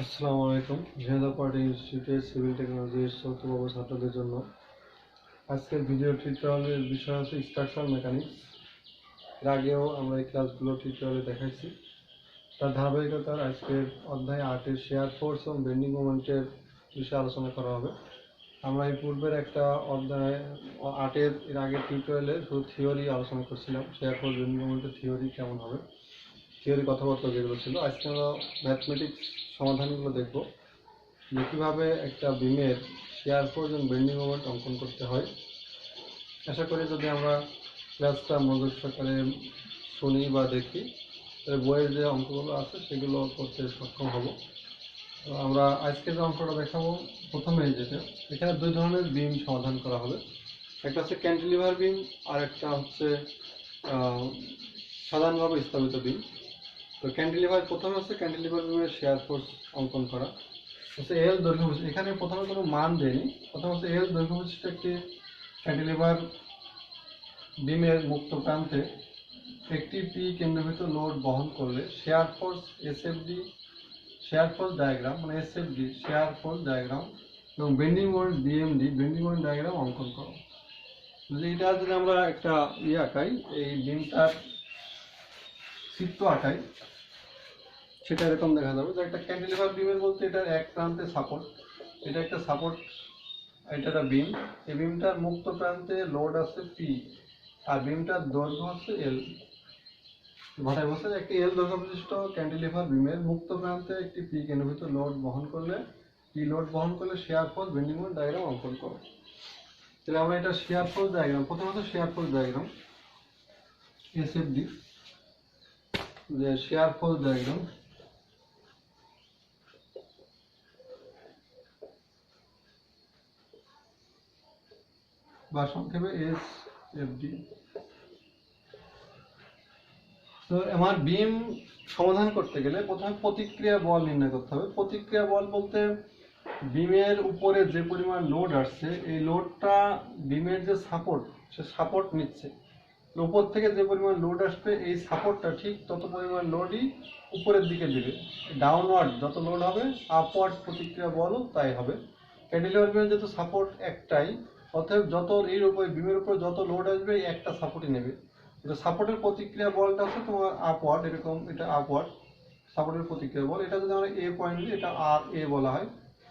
আসসালামু আলাইকুম। ঝিনাইদহ পলিটেকনিক ইনস্টিটিউটের সিভিল টেকনোলজির চতুর্থ ছাত্রদের জন্য আজকের ভিডিও টিউটোরিয়ালের বিষয় হচ্ছে স্ট্রাকচারাল মেকানিক্স। এর আগেও আমরা এই ক্লাসগুলো টিউটোরিয়ালে দেখাইছি। তার ধারাবাহিকতার আজকের অধ্যায় 8-এর শেয়ার ফোর্স এবং বেন্ডিং মোমেন্টের বিষয়ে আলোচনা করা হবে। আমরা এই পূর্বের একটা অধ্যায় 8-এর এর আগের টিউটোরিয়ালে শুধু থিওরি আলোচনা করছিলাম, শেয়ার ফোর্স বেন্ডিং মোমেন্টের থিওরি কেমন হবে, থিওরি কথাবার্তা যেগুলো ছিল। আজকে আমরা ম্যাথমেটিক্স সমাধানগুলো দেখব যে কীভাবে একটা বিমের শেয়ার ফোর্স এবং বেন্ডিং মোমেন্ট অঙ্কন করতে হয়। আশা করি যদি আমরা ক্লাসটা মনোযোগ সহকারে শুনি বা দেখি তাহলে বইয়ের যে অঙ্কগুলো আছে সেগুলো করতে সক্ষম হব। আমরা আজকে যে অঙ্কটা দেখাবো প্রথমে যেটা, এখানে দুই ধরনের বিম সমাধান করা হবে। একটা হচ্ছে ক্যান্টিলিভার বিম আর একটা হচ্ছে সাধারণভাবে স্থাপিত বিম। তো ক্যান্টিলিভার প্রথমে হচ্ছে ক্যান্টিলিভার বিমের শেয়ার ফোর্স অঙ্কন করা হচ্ছে এল দৈর্ঘ্য বিশিষ্ট। এখানে প্রথমে কোনো মান দেয়নি, প্রথমে হচ্ছে এল দৈর্ঘ্য বিশিষ্ট একটি ক্যান্টিলিভার বিমের মুক্ত প্রান্তে একটি পি কেন্দ্রীভূত লোড বহন করলে share force SFD, share force diagram মানে এসএফডি শেয়ার ফোর্স ডায়াগ্রাম এবং bending moment BMD bending moment diagram অঙ্কন করো। যদি এটা যদি আমরা একটা আঁকাই, এই বিমটার চিত্র আঁকাই, সেটা এরকম দেখা যাবে যে একটা ক্যান্টিলিভার বিমের বলতে এটার এক প্রান্তে সাপোর্ট, এটা একটা সাপোর্ট, এটা একটা বিম। এই বিমটার মুক্ত প্রান্তে লোড আছে পি আর বিমটার দৈর্ঘ্য হচ্ছে এল। ভাষায় বলছে একটি এল দৈর্ঘ্য বিশিষ্ট ক্যান্টিলিভার বিমের মুক্ত প্রান্তে একটি পি কেন্দ্রীভূত লোড বহন করলে share force bending moment diagram অঙ্কন করো। তাহলে আমরা এটা শেয়ার ফোর্স ডায়াগ্রাম, প্রথমত শেয়ার ফোর্স ডায়াগ্রাম এসএফডি, যে শেয়ার ফোর্স ডায়াগ্রাম বা সংক্ষেপে এসএফডি। তো আমার বিম সমাধান করতে গেলে প্রথমে প্রতিক্রিয়া বল নির্ণয় করতে হবে। প্রতিক্রিয়া বল বলতে বিমের উপরে যে পরিমাণ লোড আসছে, এই লোডটা বিমের যে সাপোর্ট, সে সাপোর্ট নিচ্ছে। উপর থেকে যে পরিমাণ লোড আসবে এই সাপোর্টটা ঠিক তত পরিমাণ লোডই উপরের দিকে দিবে। ডাউনওয়ার্ড যত লোড হবে আপওয়ার্ড প্রতিক্রিয়া বলও তাই হবে। ক্যান্টিলিভার বিমের যেহেতু সাপোর্ট একটাই, অতএব যত এর উপরে বিমের উপরে যত লোড আসবে এই একটা সাপোর্টই নেবে। এটা সাপোর্টের প্রতিক্রিয়া বলটা হচ্ছে তোমার আপওয়ার্ড, এরকম এটা আপওয়ার্ড সাপোর্টের প্রতিক্রিয়া বল। এটা যদি আমরা এ পয়েন্ট দিই, এটা আর এ বলা হয়,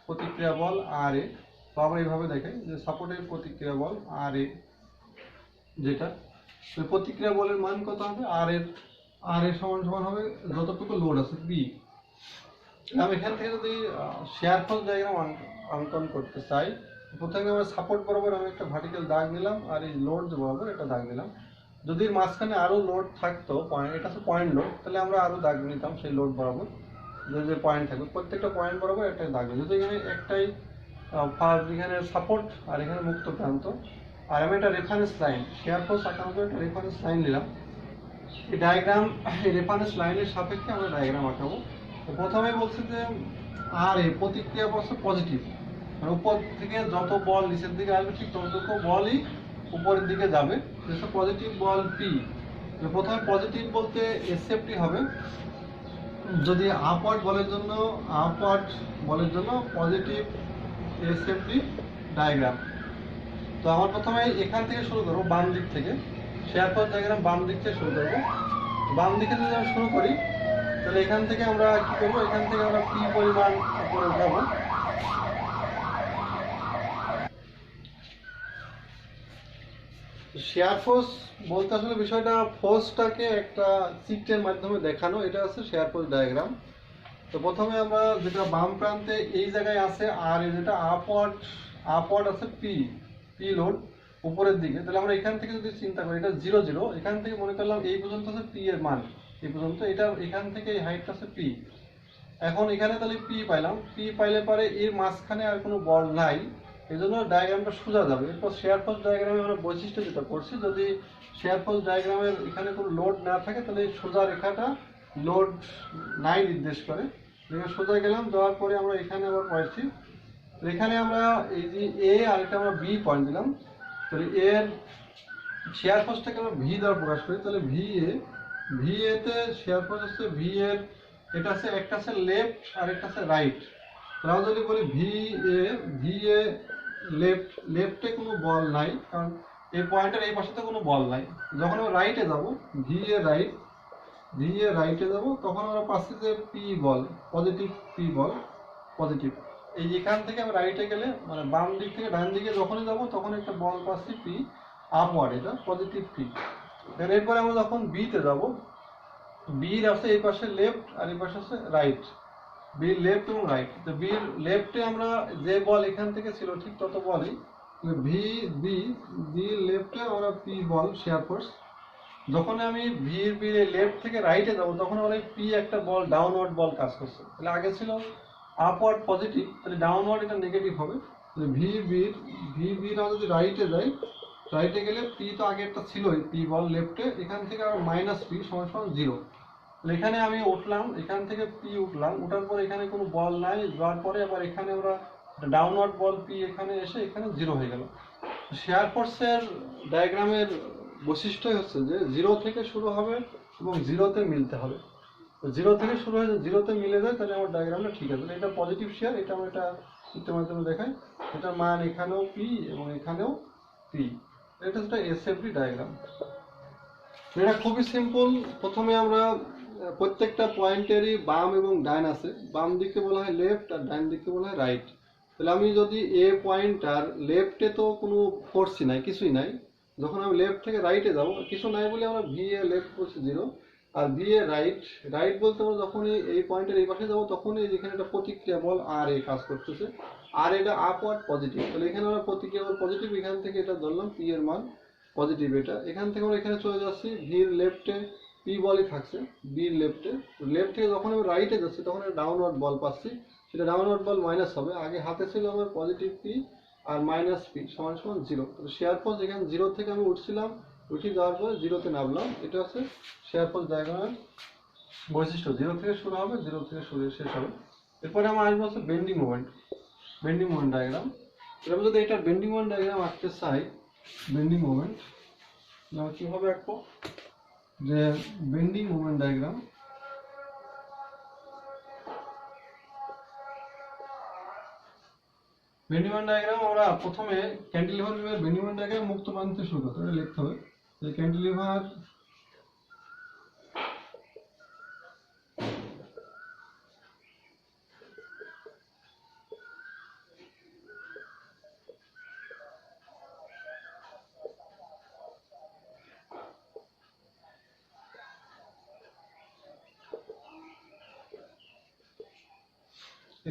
প্রতিক্রিয়া বল আর এ। তো আমরা এইভাবে দেখাই যে সাপোর্টের প্রতিক্রিয়া বল আর এ, যেটা প্রতিক্রিয়া বলের মান কত হবে, আর এর সমান সমান হবে যতটুকু লোড আছে বি। আমি এখান থেকে যদি শেয়ার ফোর্স ডায়াগ্রাম অঙ্কন করতে চাই, প্রথমে আমরা সাপোর্ট বরাবর আমি একটা ভার্টিক্যাল দাগ নিলাম আর এই লোড বরাবর একটা দাগ নিলাম। যদি মাঝখানে আরো লোড থাকতো, পয়েন্ট, এটা হচ্ছে পয়েন্ট লোড, তাহলে আমরা আরো দাগ নিতাম সেই লোড বরাবর। যে পয়েন্ট থাকবে প্রত্যেকটা পয়েন্ট বরাবর একটা দাগ, যদি এখানে একটাই এখানে সাপোর্ট আর এখানে মুক্ত প্রান্ত, আর আমি একটা রেফারেন্স লাইন শেয়ার ফোর্স আঁকানোর জন্য একটা রেফারেন্স লাইন নিলাম। এই ডায়াগ্রাম, এই রেফারেন্স লাইনের সাপেক্ষে আমরা ডায়াগ্রাম আঁকাবো। প্রথমে বলছে যে আর এই প্রতিক্রিয়া বলছে পজিটিভ, মানে উপর থেকে যত বল নিচের দিকে আসবে ঠিক ততটুকু বলই উপরের দিকে যাবে, পজিটিভ বল পি। প্রথমে পজিটিভ বলতে এসএফটি হবে, যদি আপওয়ার্ড বলের জন্য পজিটিভ এসএফটি ডায়াগ্রাম। তো আমার প্রথমে এখান থেকে শুরু করবো, বাম দিক থেকে শেয়ার ফোর্স ডায়াগ্রাম বাম দিক থেকে শুরু করবো। বাম দিকে যদি আমি শুরু করি তাহলে এখান থেকে আমরা কি করবো, এখান থেকে আমরা পি পরিমাণ উপরে উঠাবো। শেয়ার ফোর্স বলতে আসলে বিষয়টা ফোর্সটাকে একটা চিত্রের মাধ্যমে দেখানো, এটা হচ্ছে শেয়ার ফোর্স ডায়াগ্রাম। তো প্রথমে আমরা যেটা বাম প্রান্তে এই জায়গায় আছে আর যেটা আপওয়ার্ড আছে পি লোড উপরের দিকে, তাহলে আমরা এখান থেকে যদি চিন্তা করি এটা 0 0, এখান থেকে মনে করলাম এই পর্যন্ত আছে পি এর মান, এই পর্যন্ত, এটা এখান থেকে এই হাইটটা আছে পি। এখন এখানে তাহলে পি পাইলাম, পি পাইলে পরে এর মাঝখানে আর কোনো বল নাই, এই জন্য ডায়াগ্রামটা সোজা যাবে। এরপর শেয়ার ফোর্স ডায়াগ্রামে আমরা বৈশিষ্ট্য যেটা করছি, যদি শেয়ার ফোর্স ডায়াগ্রামের এখানে কোনো লোড না থাকে তাহলে এই সোজা রেখাটা লোড নাই নির্দেশ করে। সোজা গেলাম, যাওয়ার পরে আমরা এখানে আবার পাইছি, এখানে আমরা এই যে এ আর এটা আমরা বি পয়েন্ট দিলাম, তাহলে এর শেয়ার ফোর্সটাকে আমরা ভি দ্বারা প্রকাশ করি, তাহলে ভি এ তে শেয়ার ফোর্স হচ্ছে ভি এর এটা আছে, একটা আছে লেফট আর একটা আছে রাইট। তাহলে আমরা যদি বলি ভি এ লেফট, লেফটে কোনো বল নাই, কারণ এই পয়েন্টের এই পাশে তো কোনো বল নাই। যখন আমরা রাইটে যাব, ভি এ রাইটে যাব, তখন আমরা পাচ্ছি যে পি বল, পজিটিভ পি বল, পজিটিভ। এই এখান থেকে আমরা রাইটে গেলে, মানে বাম দিক থেকে ডান দিকে যখনই যাব তখন একটা বল পাচ্ছি পি আপওয়ার্ড, এটা পজিটিভ পি। এরপরে আমরা যখন বিতে যাব, বির আছে এই পাশে লেফট আর এই পাশে আছে রাইট, বি লেফট এবং রাইট। তো বির লেফটে আমরা যে বল এখান থেকে ছিল ঠিক তত বলই ভি বি, বি লেফটে আমরা পি বল শেয়ার ফোর্স। যখন আমি বি লেফট থেকে রাইটে যাবো তখন আমার পি একটা বল ডাউনওয়ার্ড বল কাজ করছে। তাহলে আগে ছিল আপওয়ার্ড পজিটিভ, তাহলে ডাউনওয়ার্ড এটা নেগেটিভ হবে। ভি বির আমরা যদি রাইটে যাই, রাইটে গেলে পি তো আগে একটা ছিলই পি বল লেফটে, এখান থেকে আমরা মাইনাস পি সমান সমান 0। এখানে আমি উঠলাম, এখান থেকে পি উঠলাম, উঠার পর এখানে কোনো বল নাই, যাওয়ার পরে আবার এখানে আমরা ডাউনওয়ার্ড বল পি এখানে এসে এখানে 0 হয়ে গেল। শেয়ার ফোর্সের ডায়াগ্রামের বৈশিষ্ট্যই হচ্ছে যে 0 থেকে শুরু হবে এবং 0-তে মিলতে হবে। 0 থেকে শুরু হয়ে 0-তে মিলে যায়, তাহলে আমার ডায়াগ্রামটা ঠিক আছে। এটা পজিটিভ শেয়ার, এটা আমরা এটা চিত্রের মাধ্যমে দেখাই। এটার মান এখানেও পি এবং এখানেও পি। এটা হচ্ছে এসএফডি ডায়াগ্রাম। এটা খুবই সিম্পল। প্রথমে আমরা প্রত্যেকটা পয়েন্টেরই বাম এবং ডান আছে। বাম দিকে বলা হয় লেফট আর ডান দিকে বলা হয় রাইট। তাহলে আমি যদি এ পয়েন্টার লেফটে তো কোনো ফোর্সই নাই, কিছুই নাই। যখন আমি লেফট থেকে রাইটে যাব, কিছু নাই বলে আমরা ভি এ লেফট বলছি 0, আর ভি এ রাইট বলতে আমরা যখনই এই পয়েন্টের এই পাশে যাবো তখনই যেখানে একটা প্রতিক্রিয়া বল আর এ কাজ করতেছে, আর এটা আপওয়ার্ড পজিটিভ। তাহলে এখানে আমরা প্রতিক্রিয়া বল পজিটিভ, এখান থেকে এটা ধরলাম পি এর মান পজিটিভ। এটা এখান থেকে আমরা এখানে চলে যাচ্ছি, ভির লেফটে পি বলই থাকছে, বির লেফটে। লেফট থেকে যখন আমি রাইটে যাচ্ছি তখন ডাউনওয়ার্ড বল পাচ্ছি, সেটা ডাউনওয়ার্ড বল মাইনাস হবে। আগে হাতে ছিল আমার positive P R minus P সমান সমান 0। তো শেয়ার ফোর্স এখানে 0 থেকে আমি উঠছিলাম, উঠে যাওয়ার পরে 0-তে নামলাম। এটা হচ্ছে শেয়ার ফোর্স ডায়াগ্রামের বৈশিষ্ট্য। 0 থেকে শুরু হবে, 0 থেকে শুরু শেষ হবে। এরপরে আমার আসবো হচ্ছে বেন্ডিং মোমেন্ট ডায়াগ্রাম। এবার যদি এটা বেন্ডিং মোমেন্ট ডায়াগ্রাম আঁকতে চাই, বেন্ডিং মোমেন্ট কিভাবে আঁকবো, যে bending moment diagram, bending moment diagram আমরা প্রথমে ক্যান্টিলিভার বিমের বেন্ডিং মোমেন্ট ডায়াগ্রাম মুক্ত প্রান্ত থেকে শুরু করতে হবে, লিখতে হবে যে ক্যান্টিলিভার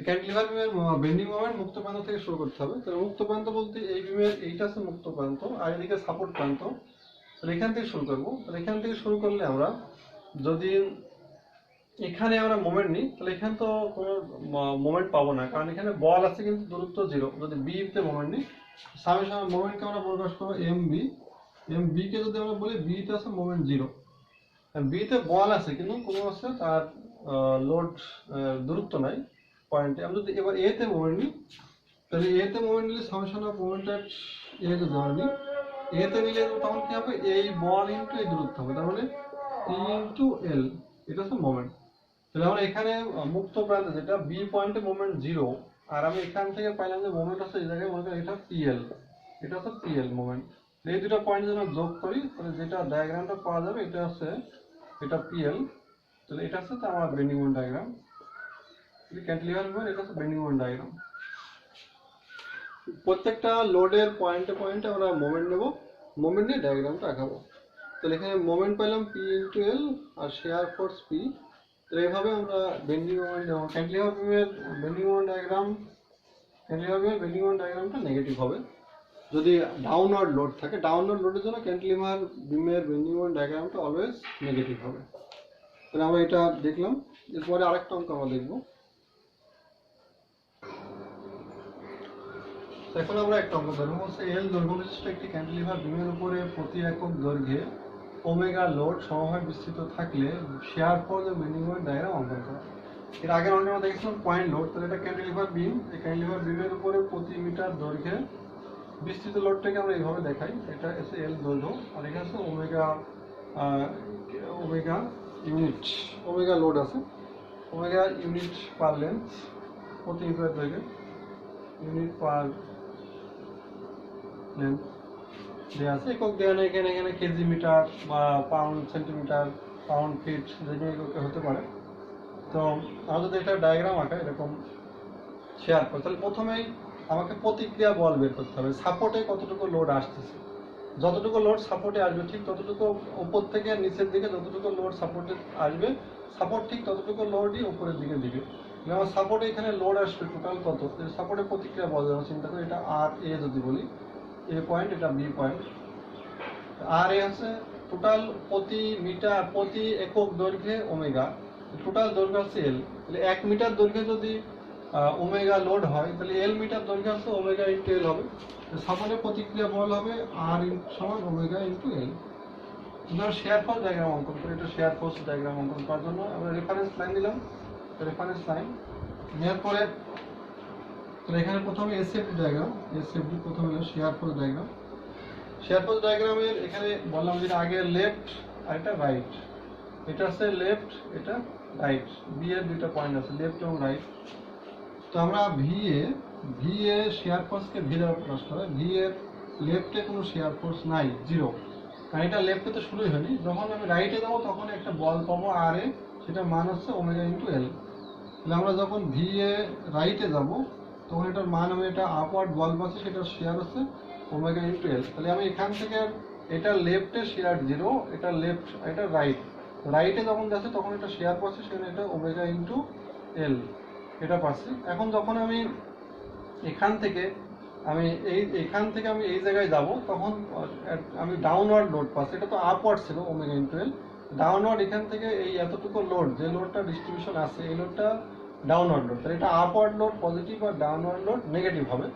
ক্যান্টিলিভার বিমের বেন্ডিং মোমেন্ট মুক্ত প্রান্ত থেকে শুরু করতে হবে। তাহলে মুক্ত প্রান্ত বলতে এই বিমের এইটা আছে মুক্ত প্রান্ত, আর এদিকে সাপোর্ট প্রান্ত। তাহলে এখান থেকে শুরু করবো। তাহলে এখান থেকে শুরু করলে আমরা যদি এখানে আমরা মোমেন্ট নিই, তাহলে এখানে তো কোনো মোমেন্ট পাবো না, কারণ এখানে বল আছে কিন্তু দূরত্ব 0। যদি বি তে মোমেন্ট নিই, সামেশন মোমেন্টকে আমরা প্রকাশ করবো এম বি কে যদি আমরা বলি বি তে আছে মোমেন্ট 0, বি তে বল আছে কিন্তু কোনো আছে তার লোড দূরত্ব নাই পয়েন্টে। আমরা যদি এবার এ তে মোমেন্ট নিই, তাহলে এ তে মোমেন্ট নিলে সামেশন অফ মোমেন্ট এট এ তে জার্নি, এ তে নিলে তখন কি হবে, এই বল ইনটু এই দূরত্ব হবে, তার মানে টি ইনটু এল, এটা হচ্ছে মোমেন্ট। তাহলে আমরা এখানে মুক্ত প্রান্তে যেটা বি পয়েন্টে মোমেন্ট 0, আর আমি এখান থেকে পাইলাম যে মোমেন্ট আছে এই জায়গায়, মনে করি এটা পিএল, এটা হচ্ছে পিএল মোমেন্ট। এই দুটো পয়েন্ট যদি আমরা যোগ করি তাহলে যেটা ডায়াগ্রামটা পাওয়া যাবে এটা হচ্ছে এটা পিএল। তাহলে এটা হচ্ছে আমার bending moment diagram, cantilever moment, এটা হচ্ছে বেন্ডিং মোমেন্ট ডায়াগ্রাম। প্রত্যেকটা লোডের পয়েন্টে পয়েন্টে আমরা মোমেন্ট নেব, মোমেন্ট নিয়ে ডায়াগ্রামটা আঁকাবো। তাহলে এখানে মোমেন্ট পেলাম পি ইন্টু এল আর শেয়ার ফোর্স পি। তো এইভাবে আমরা বেন্ডিং মোমেন্ট, ক্যান্টিলিভার বিমের বেন্ডিং মোমেন্ট ডায়াগ্রামটা নেগেটিভ হবে যদি ডাউনওয়ার্ড লোড থাকে। ডাউনওয়ার্ড লোডের জন্য ক্যান্টিলিভার বিমের বেন্ডিং মোমেন্ট ডায়াগ্রামটা অলওয়েজ নেগেটিভ হবে। তাহলে আমরা এটা দেখলাম। এরপরে আরেকটা অঙ্ক আমরা দেখব। এখন আমরা একটা অঙ্ক ধরবো, হচ্ছে এল দৈর্ঘ্য বিশিষ্ট একটি ক্যান্টিলিভার বিমের উপরে প্রতি একক দৈর্ঘ্যে ওমেগা লোড সমভাবে বিস্তৃত থাকলে শেয়ার ফোর্স ও বেন্ডিং মোমেন্ট ডায়াগ্রাম অঙ্কন করা। এর আগের অঙ্কে আমরা দেখেছিলাম পয়েন্ট লোড। তাহলে এটা ক্যান্টিলিভার বিম, এই ক্যান্টিলিভার বিমের উপরে প্রতি মিটার দৈর্ঘ্যে বিস্তৃত লোডটাকে আমরা এইভাবে দেখাই, এটা এসে এল দৈর্ঘ্য আর এখানে আছে ওমেগা ইউনিট, ওমেগা লোড আছে। ওমেগা ইউনিট পার লেন্থ, প্রতি মিটার দৈর্ঘ্যে ইউনিট পার লেন্থ দেওয়া আছে। একক দেওয়া নেই এখানে, এখানে কেজি মিটার বা পাউন্ড সেন্টিমিটার, পাউন্ড ফিট যে কোনো এককে হতে পারে। তো আমরা যদি এটা ডায়াগ্রাম আঁকা এরকম শেয়ার করি, তাহলে প্রথমেই আমাকে প্রতিক্রিয়া বল বের করতে হবে। সাপোর্টে কতটুকু লোড আসতেছে, যতটুকু লোড সাপোর্টে আসবে ঠিক ততটুকু উপর থেকে নিচের দিকে যতটুকু লোড সাপোর্টে আসবে, সাপোর্ট ঠিক ততটুকু লোডই উপরের দিকে দিবে। আমার সাপোর্টে এখানে লোড আসবে টোটাল কত, সাপোর্টের প্রতিক্রিয়া বল যেন চিন্তা করি, এটা আর এ যদি বলি, এ পয়েন্ট, এটা বি পয়েন্ট। আর এ হচ্ছে টোটাল প্রতি মিটার প্রতি একক দৈর্ঘ্যে ওমেগা, টোটাল দৈর্ঘ্য হচ্ছে এল। তাহলে 1 মিটার দৈর্ঘ্যে যদি ওমেগা লোড হয়, তাহলে এল মিটার দৈর্ঘ্য হচ্ছে ওমেগা ইন্টু এল হবে। সাপোর্টের প্রতিক্রিয়া বল হবে আর সমান ওমেগা ইন্টু এল। আমরা শেয়ার ফোর্স ডায়াগ্রাম অঙ্কন করি। এটা শেয়ার ফোর্স ডায়াগ্রাম অঙ্কন করার জন্য আমরা রেফারেন্স লাইন দিলাম। রেফারেন্স লাইন নেওয়ার পরে এখানে প্রথমে এসএফডি ডায়াগ্রাম, এসএফডি প্রথমে হলো share force diagram. Share force ডায়াগ্রামের এখানে বললাম যে আগে লেফট আর এটা রাইট, এটা আছে লেফট, এটা রাইট, বি এর দুইটা পয়েন্ট আছে লেফট এবং রাইট। তো আমরা ভি এ শেয়ার ফোর্সকে ভি দ্বারা প্রকাশ করে, ভি এর লেফটে কোনো শেয়ার ফোর্স নাই, জিরো, কারণ এটা লেফটে তো শুরুই হয়নি। যখন আমি রাইটে যাবো তখন একটা বল পাবো আর এ, সেটা মান হচ্ছে ওমেগা ইন্টু এল। তাহলে আমরা যখন ভি এ রাইটে যাবো তখন এটার মান আমি এটা আপওয়ার্ড বল পাচ্ছি, সেটার শেয়ার হচ্ছে ওমেগা ইন্টু এল। তাহলে আমি এখান থেকে এটা লেফটে শেয়ার জিরো, এটা লেফট, এটা রাইট, রাইটে যখন যাচ্ছে তখন এটা শেয়ার পাচ্ছি, সেখানে এটা ওমেগা ইন্টু এল এটা পাচ্ছি। এখন যখন আমি এখান থেকে আমি এই জায়গায় যাব, তখন আমি ডাউনওয়ার্ড লোড পাচ্ছি। এটা তো আপওয়ার্ড ছিল ওমেগা ইন্টু এল, ডাউনওয়ার্ড এখান থেকে এই এতটুকু লোড, যে লোডটা ডিস্ট্রিবিউশন আছে এই লোডটা ডাউনওয়ার্ড লোড। তাহলে এটা আপওয়ার্ড লোড পজিটিভ আর ডাউনওয়ার্ড লোড নেগেটিভ হবে।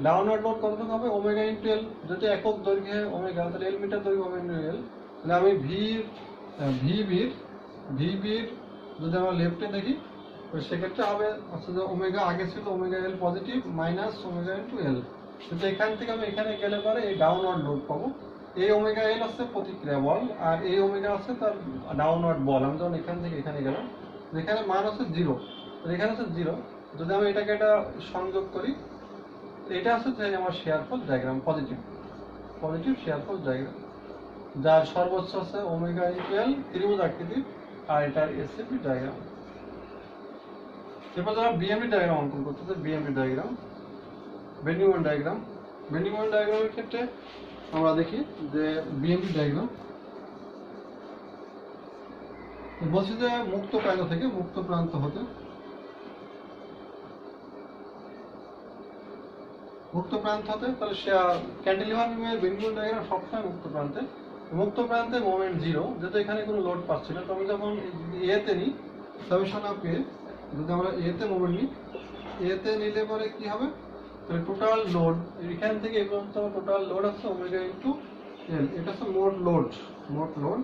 ডাউনওয়ার্ড লোড কতটুকু হবে, ওমেগা ইন্টু এল, যদি একক দৈর্ঘ্যে ওমেগা, তাহলে এল মিটার দৈর্ঘ্য হবে ইন্টু এল। তাহলে আমি ভিবির যদি আমরা লেফটে দেখি, তো সেক্ষেত্রে হবে হচ্ছে যে ওমেগা আগে ছিল omega L positive minus omega into L. কিন্তু এখান থেকে আমি এখানে গেলে পরে এই ডাউনওয়ার্ড লোড পাবো। এই ওমেগা এল হচ্ছে প্রতিক্রিয়া বল আর এই ওমেগা হচ্ছে তার ডাউনওয়ার্ড বল। আমি যখন এখান থেকে এখানে গেলাম, এখানে মান হচ্ছে জিরো, এখানে হচ্ছে জিরো। যদি আমি এটাকে এটা সংযোগ করি, এটা হচ্ছে যে আমার share force diagram, positive share force diagram, যার সর্বোচ্চ হচ্ছে ওমেগা ইন্টু এল, ত্রিভুজ আকৃতির, আর এটার এসএফডি ডায়াগ্রাম। এরপর যারা বিএমডি ডায়াগ্রাম অঙ্কন করতেছে, BMD diagram, bending moment diagram. Bending moment ডায়াগ্রামের ক্ষেত্রে আমরা দেখি যে বিএমডি ডায়াগ্রাম বলছি যে মুক্ত প্রান্ত থেকে মুক্ত প্রান্ত হতে, তাহলে ক্যান্টিলিভার বিমের বেন্ডিং মোমেন্ট ডায়াগ্রাম সবসময় মুক্ত প্রান্তে মোমেন্ট জিরো, যেহেতু এখানে কোনো লোড পাচ্ছি না। তো আমি যখন এতে নিই, সামেশন অফ এ, যদি আমরা এতে মোমেন্ট নিই, এতে নিলে পরে কি হবে, তাহলে টোটাল লোড এখান থেকে এই পর্যন্ত টোটাল লোড হচ্ছে ওমেগা ইন্টু এল, এটা হচ্ছে মোট লোড।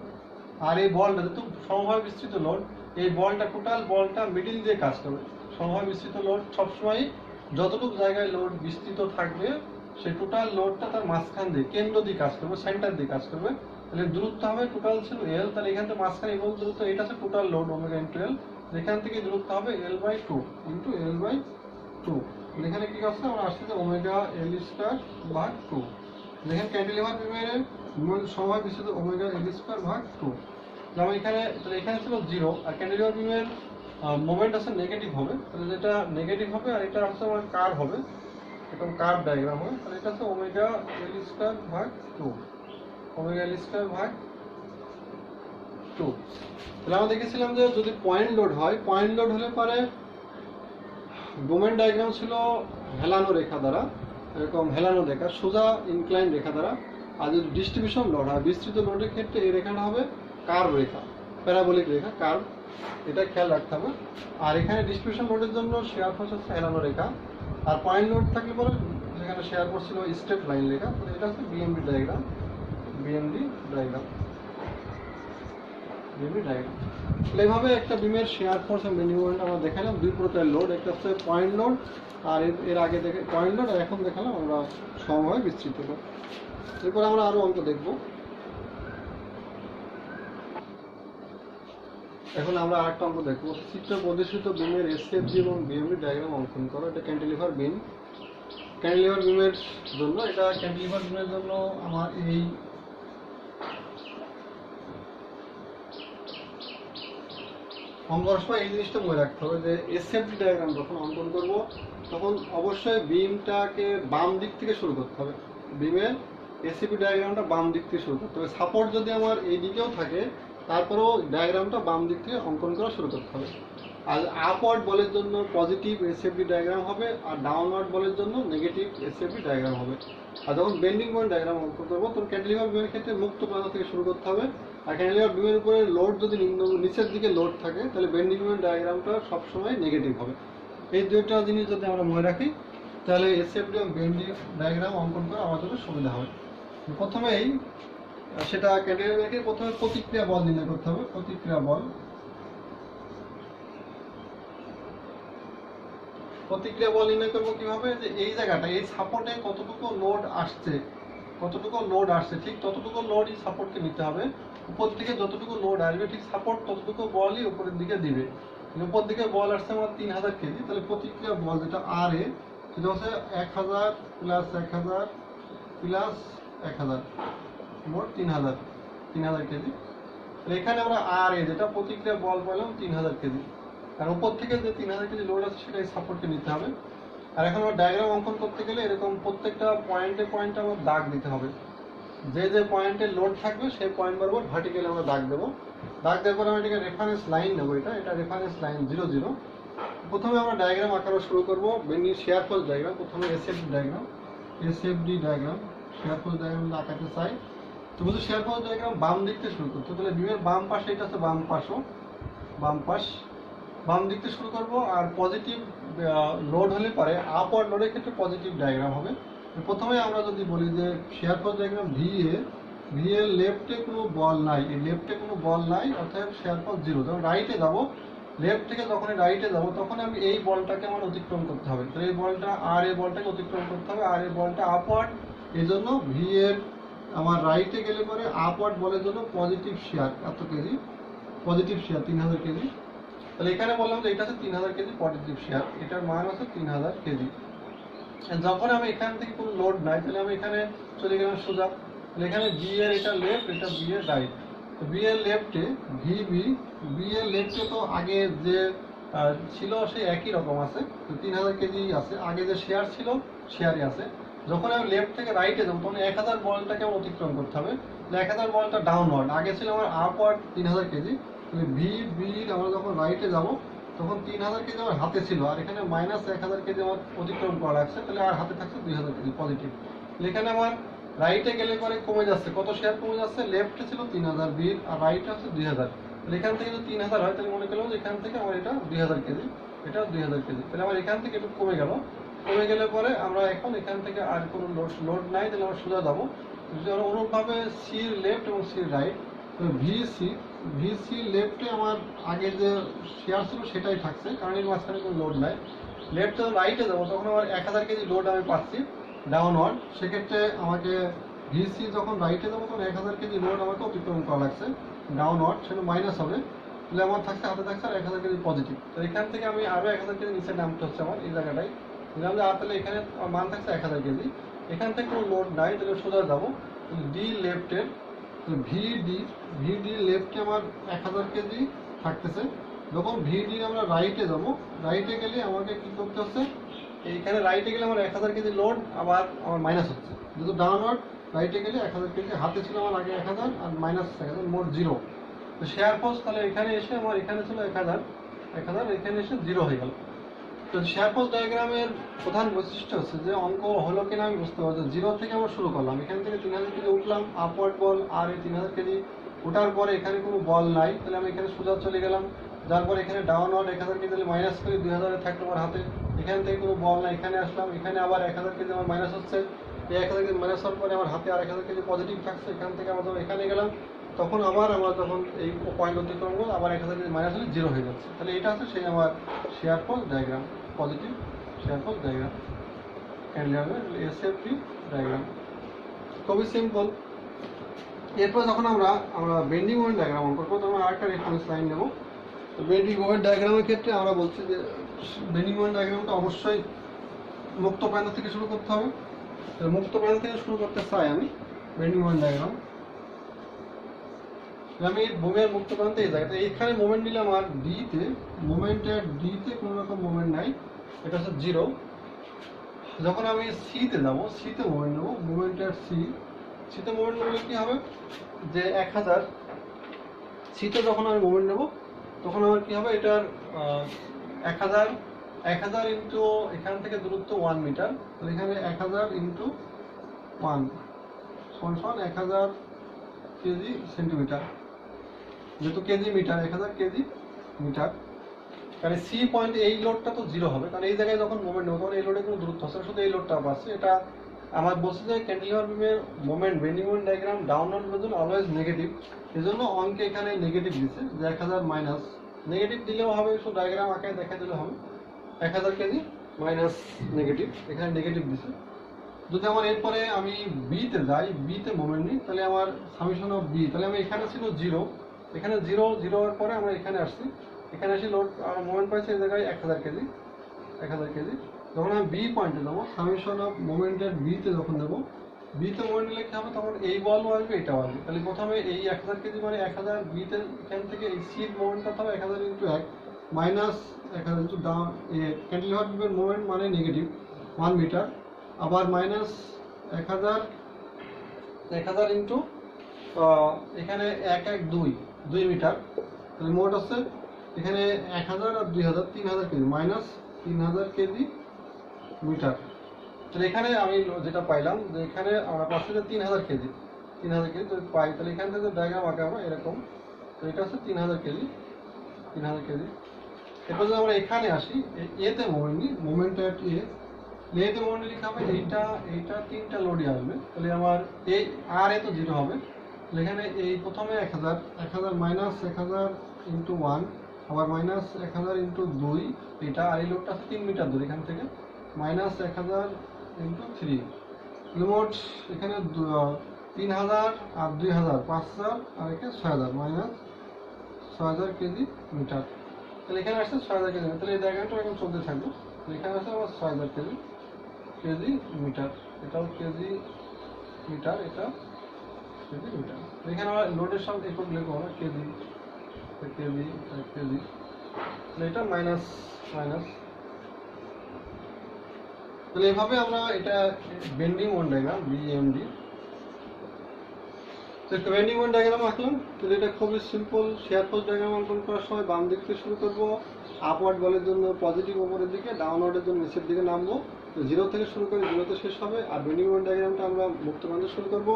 আর এই বলটা যেহেতু সমভাবে বিস্তৃত লোড, এই বলটা টোটাল বলটা মিডিল দিয়ে কাজ করবে। সমভাবে বিস্তৃত লোড সবসময় যতটুকু জায়গায় লোড বিস্তৃত থাকবে, সেই টোটাল লোডটা তার মাঝখান দিয়ে, কেন্দ্র দিয়ে কাজ করবে, সেন্টার দিয়ে কাজ করবে। তাহলে দূরত্ব হবে টোটাল ছিল এল, তাহলে এখান থেকে মাঝখানে এবং দূরত্ব, এটা হচ্ছে total load omega into L. এখান থেকে দূরত্ব হবে L by two into L by two. এখানে কি করছে, আমরা আসছে যে ওমেগা এল স্কোয়ার ভাগ টু। দেখেন ক্যান্টিলিভার বিমের সময় বিস্তৃত ওমেগা এল স্কোয়ার ভাগ টু। যেমন এখানে ছিল জিরো, আর ক্যান্টিলিভার বিমের মোমেন্ট আছে নেগেটিভ হবে, তাহলে যেটা নেগেটিভ হবে আর এটা হচ্ছে আমার কার্ভ হবে, এরকম কার্ভ ডায়াগ্রাম হবে। তাহলে এটা হচ্ছে ওমেগা এল স্কোয়ার ভাগ টু, ওমেগা এল স্কোয়ার ভাগ টু। তাহলে আমরা দেখেছিলাম যে যদি পয়েন্ট লোড হয়, পয়েন্ট লোড হলে পরে মোমেন্ট ডায়াগ্রাম ছিল হেলানো রেখা দ্বারা, এরকম হেলানো রেখা, সোজা ইনক্লাইন রেখা দ্বারা। আর যদি ডিস্ট্রিবিউশন লোড হয়, বিস্তৃত লোডের ক্ষেত্রে এই রেখাটা হবে কার্ভ রেখা, প্যারাবোলিক রেখা, কার্ভ, এটা খেয়াল রাখতে হবে। আর এখানে ডিস্ট্রিবিউশন লোডের জন্য শেয়ার ফোর্স হচ্ছে হেলানো রেখা, আর পয়েন্ট লোড থাকলে পরে যেখানে শেয়ার ফোর্স ছিল স্ট্রেট লাইন রেখা। এটা হচ্ছে বিএমডি ডায়াগ্রাম। এইভাবে একটা বিমের শেয়ার ফোর্স এবং বেন্ডিং মোমেন্ট আমরা দেখালাম। দুই প্রকার লোড, একটা হচ্ছে পয়েন্ট লোড, আর এর আগে পয়েন্ট লোড, আর এখন দেখালাম আমরা সমভাবে বিস্তৃত লোড। এরপর আমরা আরো অঙ্ক দেখব। এখন আমরা আরেকটা অঙ্ক দেখবো। চিত্রে প্রদর্শিত বিমের এসএফজি এবং বিএমডি ডায়াগ্রাম অঙ্কন করো। এটা ক্যান্টিলিভার বিম। ক্যান্টিলিভার বিমের জন্য আমার এই অঙ্ক করার সময় এই জিনিসটা মনে রাখতে হবে যে এসএফজি ডায়াগ্রাম যখন অঙ্কন করব তখন অবশ্যই বিমটাকে বাম দিক থেকে শুরু করতে হবে। বিমের এসএফজি ডায়াগ্রামটা বাম দিক থেকে শুরু করতে হবে। সাপোর্ট যদি আমার এই দিকেও থাকে তারপরেও ডায়াগ্রামটা বাম দিক থেকে অঙ্কন করা শুরু করতে হবে। আর আপওয়ার্ড বলের জন্য পজিটিভ এসএফজি ডায়াগ্রাম হবে, আর ডাউনওয়ার্ড বলের জন্য নেগেটিভ এসএফজি ডায়াগ্রাম হবে। আর যখন বেন্ডিং পয়েন্ট ডায়াগ্রাম অঙ্কন করবো তখন ক্যান্টিলিভার বিমের ক্ষেত্রে মুক্ত প্রান্ত থেকে শুরু করতে হবে। আর ক্যান্টিলিভার বিমের উপরে লোড যদি নিচের দিকে লোড থাকে তাহলে বেন্ডিং পয়েন্ট ডায়াগ্রামটা সবসময় নেগেটিভ হবে। এই দুইটা জিনিস যদি আমরা মনে রাখি তাহলে এসএফডি এবং বেন্ডিং ডায়াগ্রাম অঙ্কন করা আমাদের সুবিধা হবে। প্রথমেই সেটা ক্যান্টিলিভারকে প্রথমে প্রতিক্রিয়া বল নির্ণয় করতে হবে। প্রতিক্রিয়া বল নির্ণয় করবো কিভাবে, যে এই জায়গাটা এই সাপোর্টে কতটুকু লোড আসছে ঠিক ততটুকু লোডই সাপোর্টকে নিতে হবে। উপর থেকে যতটুকু লোড আসবে ঠিক সাপোর্ট ততটুকু বলই উপরের দিকে দিবে। উপর দিকে বল আসছে আমার 3000 কেজি, তাহলে প্রতিক্রিয়া বল যেটা আর এ সেটা হচ্ছে 1000 প্লাস 1000 প্লাস 1000 মোট 3000 কেজি। এখানে আমরা আর এ যেটা প্রতিক্রিয়া বল পেলাম 3000 কেজি, আর উপর থেকে যে 3000 কেজি লোড আছে সেটাই সাপোর্টকে নিতে হবে। আর এখন আমার ডায়াগ্রাম অঙ্কন করতে গেলে এরকম প্রত্যেকটা পয়েন্টে আমার দাগ দিতে হবে। যে যে পয়েন্টে লোড থাকবে সেই পয়েন্ট বরাবর ভার্টিক্যালি আমরা দাগ দেবো। দাগ দেওয়ার পরে আমরা এটাকে রেফারেন্স লাইন নেবো। এটা রেফারেন্স লাইন 0 0। প্রথমে আমরা ডায়াগ্রাম আঁকানো শুরু করবো। বেন্ডিং শেয়ার ফোর্স ডায়াগ্রাম, প্রথমে SFD diagram share force diagram আঁকাতে চাই। তো বুঝো শেয়ার ফোর্স ডায়াগ্রাম বাম দিক থেকে শুরু করতে, তাহলে বিমের বাম পাশে এটা হচ্ছে বাম দিক থেকে শুরু করবো। আর পজিটিভ লোড হলে পারে আপওয়ার্ড লোডের ক্ষেত্রে পজিটিভ ডায়াগ্রাম হবে। প্রথমে আমরা যদি বলি যে শেয়ার ফোর্স ডায়াগ্রাম ভি এর লেফটে কোনো বল নাই, অর্থাৎ শেয়ার ফোর্স 0। যখন রাইটে যাবো, লেফট থেকে যখন রাইটে যাবো তখন আমি এই বলটাকে আমার অতিক্রম করতে হবে। তো এই বলটা আর এই বলটাকে অতিক্রম করতে হবে, আর এই বলটা আপওয়ার্ড। এই জন্য ভি এর আমার রাইটে গেলে পরে আপওয়ার্ড বলের জন্য পজিটিভ শেয়ার এত কেজি, পজিটিভ শেয়ার 3000 কেজি। তাহলে এখানে বললাম যে এটা হচ্ছে 3000 কেজি পজিটিভ শেয়ার, এটার মান হচ্ছে 3000 কেজি। যখন আমি এখান থেকে কোনো লোড নাই তাহলে আমি এখানে চলে গেলাম সোজা। তাহলে এখানে বি এর এটা লেফট, এটা বি এর রাইট। তো বি এর লেফটে বি এর লেফটে তো আগে যে ছিল সে একই রকম আছে, তো 3000 কেজি আছে। আগে যে শেয়ার ছিল শেয়ারই আছে। যখন আমি লেফট থেকে রাইটে যাবো তখন 1000 বলটাকে আমার অতিক্রম করতে হবে। 1000 বলটা ডাউনওয়ার্ড, আগে ছিল আমার আপওয়ার্ড 3000 কেজি। বি আমরা যখন রাইটে যাব তখন 3000 কেজি আমার হাতে ছিল, আর এখানে মাইনাস 1000 কেজি আমার অতিক্রম করা লাগছে, তাহলে আর হাতে থাকছে 2000 কেজি পজিটিভ। এখানে আমার রাইটে গেলে পরে কমে যাচ্ছে, কত শেয়ার কমে যাচ্ছে, লেফটে ছিল 3000 বির আর রাইটে হচ্ছে 2000। তাহলে এখান থেকে যদি 3000 হয় তাহলে মনে করলাম যে এখান থেকে আমার এটা 2000 কেজি, এটা 2000 কেজি। তাহলে আমার এখান থেকে একটু কমে গেলে পরে আমরা এখন এখান থেকে আর কোনো লোড নাই, তাহলে আমরা সোজা যাবো। অনুরূপভাবে সির লেফট এবং সির রাইট। তো ভিসি লেফটে আমার আগে যে শেয়ার ছিল সেটাই থাকছে, কারণ এর মাঝখানে কোনো লোড নাই। লেফট রাইটে যাবো তখন আমার 1000 কেজি লোড আমি পাচ্ছি ডাউনওয়ার্ড। সেক্ষেত্রে আমাকে ভিসি যখন রাইটে যাবো তখন 1000 কেজি লোড আমাকে অতিক্রম করা লাগছে ডাউনওয়ার্ড, সেটা মাইনাস হবে। তাহলে আমার হাতে থাকছে আর 1000 কেজি পজিটিভ। তো এখান থেকে আমি আরও 1000 কেজি নিচে নামতে হচ্ছে আমার এই জায়গাটাই। আর তাহলে এখানে আমার মান থাকছে 1000 কেজি। এখান থেকে কোনো লোড নাই, তাহলে সোজা যাবো। ডি লেফটের ভিডি লেফটে আমার 1000 কেজি থাকতেছে। যখন ভিডি আমরা রাইটে যাবো, রাইটে গেলে আমাকে কি করতে হচ্ছে, এইখানে রাইটে গেলে আমার 1000 কেজি লোড আবার আমার মাইনাস হচ্ছে, যেহেতু ডাউনওয়ার্ড। রাইটে গেলে 1000 কেজি হাতে ছিল আমার আগে 1000 আর মাইনাস 1000 মোট 0। তো শেয়ার ফোর্স তাহলে এখানে এসে আমার এখানে ছিল 1000 এখানে এসে 0 হয়ে গেল। তো শেয়ার ফোর্স ডায়াগ্রামের প্রধান বৈশিষ্ট্য হচ্ছে যে অঙ্ক হলো কিনা আমি বুঝতে পারছি। 0 থেকে আমরা শুরু করলাম, এখান থেকে 3000 কেজি উঠলাম, আপওয়ার্ড বল আর এই 3000 কেজি ওঠার পরে এখানে কোনো বল নাই, তাহলে আমি এখানে সোজা চলে গেলাম। যার পরে এখানে ডাউনওয়ার্ড 1000 কেজি তাহলে মাইনাস করে 2000 থাকলো আমার হাতে। এখান থেকে কোনো বল নাই, এখানে আসলাম, এখানে আবার 1000 কেজি আমার মাইনাস হচ্ছে। এই 1000 কেজি মাইনাস হওয়ার পরে আমার হাতে আর 1000 কেজি পজিটিভ থাকছে। এখান থেকে আমরা যখন এখানে গেলাম তখন আবার আমার যখন এই পয়েন্ট অতিক্রম করবো আবার 1000 কেজি মাইনাস হলে 0 হয়ে যাচ্ছে। তাহলে এটা হচ্ছে সেই আমার share force diagram, positive share force diagram, SFD diagram. খুবই সিম্পল। এরপর যখন আমরা বেন্ডিং মোমেন্ট ডায়াগ্রাম অঙ্কন করবো তখন আরেকটা রেফারেন্স লাইন নেব। তো বেন্ডিং মোমেন্ট ডায়াগ্রামের ক্ষেত্রে আমরা বলছি যে বেন্ডিং মোমেন্ট ডায়াগ্রামটা অবশ্যই মুক্ত প্রান্ত থেকে শুরু করতে হবে। মুক্ত প্রান্ত থেকে শুরু করতে চাই আমি বেন্ডিং মোমেন্ট ডায়াগ্রাম। আমি বুমের মুক্ত প্রান্তে এই জায়গাটা এইখানে মোমেন্ট নিলাম আর ডিতে, মোমেন্টের ডিতে কোনো রকম মোমেন্ট নাই, এটা হচ্ছে 0। যখন আমি সিতে যাব, সিতে মোমেন্ট নেবো, মোমেন্টের সিতে মোমেন্ট নেবলে কি হবে যে 1000, সিতে যখন আমি মোমেন্ট নেব তখন আমার কি হবে, এটার 1000 ইন্টু এখান থেকে দূরত্ব 1 মিটার, তাহলে এখানে 1000 ইন্টু 1 সমান 1000 কেজি সেন্টিমিটার, যেহেতু কেজি মিটার 1000 কেজি মিটার। কারণ সি পয়েন্ট এই লোডটা তো 0 হবে, কারণ এই জায়গায় যখন মোমেন্ট নেবো তখন এই লোডে কোনো দূরত্ব হচ্ছে না, শুধু এই লোডটা পাচ্ছে। এটা আমার বলছে যে ক্যান্টিলিভার বিমের moment bending moment diagram downward জন্য অলওয়েজ নেগেটিভ, এই জন্য অঙ্কে এখানে নেগেটিভ দিচ্ছে যে 1000 মাইনাস, নেগেটিভ দিলেও হবে, শুধু ডায়াগ্রাম আঁকায় দেখা দিলে হবে 1000 কেজি মাইনাস নেগেটিভ, এখানে নেগেটিভ দিচ্ছে। যদি আমার এরপরে আমি বিতে যাই, বিতে মোমেন্ট নিই, তাহলে আমার সামেশন অফ বি, তাহলে আমি এখানে ছিল 0, এখানে 0 হওয়ার পরে আমরা এখানে আসছি, এখানে আসি লোড আর মোমেন্ট পাইছি এই জায়গায় 1000 কেজি, 1000 কেজি। যখন আমি বি পয়েন্টে যাবো, সামেশন অফ মোমেন্টের বিতে যখন দেবো, বিতে মোমেন্ট নিলে কি হবে, তখন এই বলও আসবে এটাও আসবে। তাহলে প্রথমে এই 1000 কেজি মানে 1000, বিতে এখান থেকে এই সির মোমেন্টটা হবে 1000 into 1 minus 1000 into down, cantilever বিমের মোমেন্ট মানে নেগেটিভ 1 মিটার, আবার মাইনাস 1000 ইন্টু এখানে 2 মিটার, তাহলে মোট হচ্ছে এখানে 1000 আর 2000 3000 কেজি মাইনাস 3000 কেজি মিটার। তাহলে এখানে আমি যেটা পাইলাম যে এখানে আমরা পাচ্ছি যে 3000 কেজি তো পাই, তাহলে এখান থেকে ডায়াগ্রাম আঁকাবো এরকম, তো এটা হচ্ছে 3000 কেজি। এরপর যদি আমরা এখানে আসি, এতে মোমেন্ট নিই, মোমেন্ট অ্যাট এতে মোমেন্ট লিখা হবে এইটা 3টা লোডই আসবে, তাহলে আমার এই আর এ তো 0 হবে, তাহলে এখানে এই প্রথমে 1000 মাইনাস 1000 ইন্টু 1 আবার মাইনাস 1000 ইন্টু 2, এটা আর এই লোডটা আছে 3 মিটার দূর এখান থেকে, মাইনাস 1000 ইন্টু 3, মোট এখানে 3000 আর 2000 5000 আর এখানে 6000 মাইনাস 6000 কেজি মিটার, তাহলে এখানে আসছে 6000 কেজি মিটার। তাহলে এই ডায়াগ্রামটা এখন চলতে থাকবে, এখানে আসছে আবার 6000 কেজি মিটার, এটাও কেজি মিটার, এটা কেজি মিটার। এখানে আমরা লোডের সঙ্গে একক লিখবো না, কেজি, এটা মাইনাস, তাহলে এভাবে আমরা এটা বেন্ডিং মোমেন্ট ডায়াগ্রাম বিএমডি, তো বেন্ডিং মোমেন্ট ডায়াগ্রাম আঁকলাম। তাহলে এটা খুবই সিম্পল। শেয়ার ফোর্স ডায়াগ্রাম অঙ্কন করার সময় বাম দিক থেকে শুরু করবো, আপওয়ার্ড বলের জন্য পজিটিভ উপরের দিকে, ডাউনওয়ার্ডের জন্য নিচের দিকে নামবো, 0 থেকে শুরু করে 0তে শেষ হবে। আর বেন্ডিং মোমেন্ট ডায়াগ্রামটা আমরা মুক্ত প্রান্তে শুরু করবো,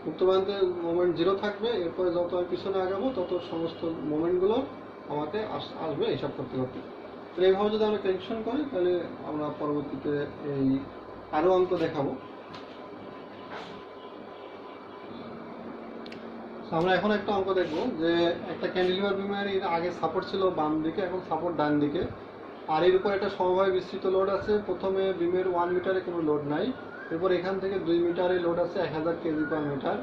মুক্ত প্রান্তে মোমেন্ট 0 থাকবে, এরপরে যত আমি পিছনে আগাবো তত সমস্ত মোমেন্টগুলো আমাকে আসবে হিসাব করতে করতে। তো এইভাবে যদি আমরা ক্যালকুলেশন করি তাহলে আমরা পরবর্তীতে এই আরও অঙ্ক দেখাবো। আমরা এখন একটা অঙ্ক দেখবো যে একটা ক্যান্টিলিভার বিমের আগে সাপোর্ট ছিল বাম দিকে, এখন সাপোর্ট ডান দিকে, আর এর উপর একটা সমবায় বিস্তৃত লোড আছে। প্রথমে বিমের 1 মিটারে কোনো লোড নাই, এরপর এখান থেকে 2 মিটারে লোড আছে 1000 কেজি পার মিটার,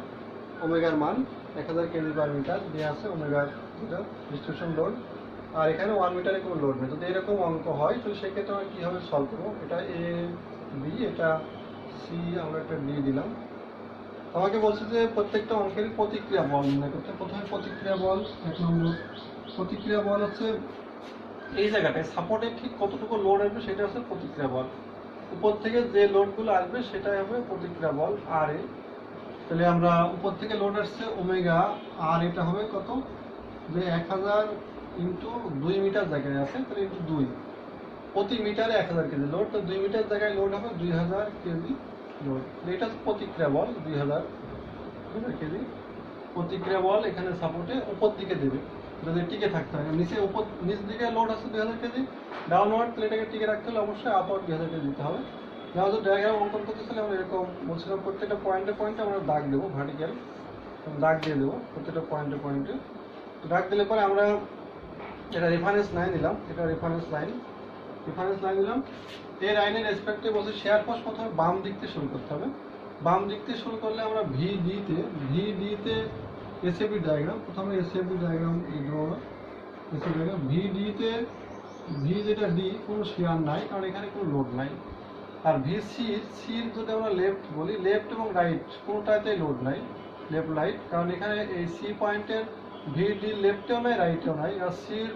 ওমেগার মান 1000 কেজি পার মিটার দিয়ে আছে, ওমেগার যেটা ডিস্ট্রিবিউশন লোড, আর এখানে 1 মিটারে কোনো লোড নেই। যদি এরকম অঙ্ক হয় তো সেক্ষেত্রে আমরা কীভাবে সলভ করবো, এটা এ বি, এটা সি, আমরা একটা ডি দিলাম। আমাকে বলছে যে প্রত্যেকটা অঙ্কের প্রতিক্রিয়া বল নির্ণয় করতে। প্রথমে প্রতিক্রিয়া বল, 1 নম্বর প্রতিক্রিয়া বল হচ্ছে এই জায়গাটায় সাপোর্টে ঠিক কতটুকু লোড আসবে সেটা হচ্ছে প্রতিক্রিয়া বল, উপর থেকে যে লোডগুলো আসবে সেটাই হবে প্রতিক্রিয়া বল আর এ। তাহলে আমরা উপর থেকে লোড আসছে ওমেগা, আর এটা হবে কত, যে 1000 ইন্টু 2 মিটার জায়গায় আছে, তাহলে ইন্টু 2, প্রতি মিটারে 1000 কেজি লোড, তো 2 মিটার জায়গায় লোড হবে 2000 কেজি লোড, এটা হচ্ছে প্রতিক্রিয়া বল 2000 কেজি প্রতিক্রিয়া বল। এখানে সাপোর্টে উপর দিকে দেবে যদি টিকে থাকতে হয়, নিচ দিকে লোড আছে 2000 কেজি ডাউনওয়ার্ড, তাহলে এটাকে টিকে রাখতে হলে অবশ্যই আপওয়ার্ড 2000 কেজি দিতে হবে। যেমন ডায়াগ্রাম অঙ্কন করতেছিলাম আমরা এরকম বলছিলাম, প্রত্যেকটা পয়েন্টে আমরা দাগ দেবো, ভার্টিক্যাল দাগ দিয়ে দেবো প্রত্যেকটা পয়েন্টে। দাগ দিলে পরে আমরা এটা রেফারেন্স লাইন দিলাম, এটা রেফারেন্স লাইন দিলাম। এই লাইনের রেসপেক্টে বলছে শেয়ার ফোর্স প্রথমে বাম দিক থেকে শুরু করতে হবে। বাম দিক থেকে শুরু করলে আমরা ভিডিতে এসএবি ডায়াগ্রাম, প্রথমে এসএবি ডায়াগ্রাম এই ড্র ভিডিতে ভি যেটা ডি কোনো শেয়ার নাই, কারণ এখানে কোনো লোড নাই। আর ভি সির যদি আমরা লেফট বলি, লেফট এবং রাইট কোনোটাতেই লোড নাই, লেফট রাইট, কারণ এখানে এই সি পয়েন্টের ভি ডি লেফটেও নাই রাইটেও নাই, আর সির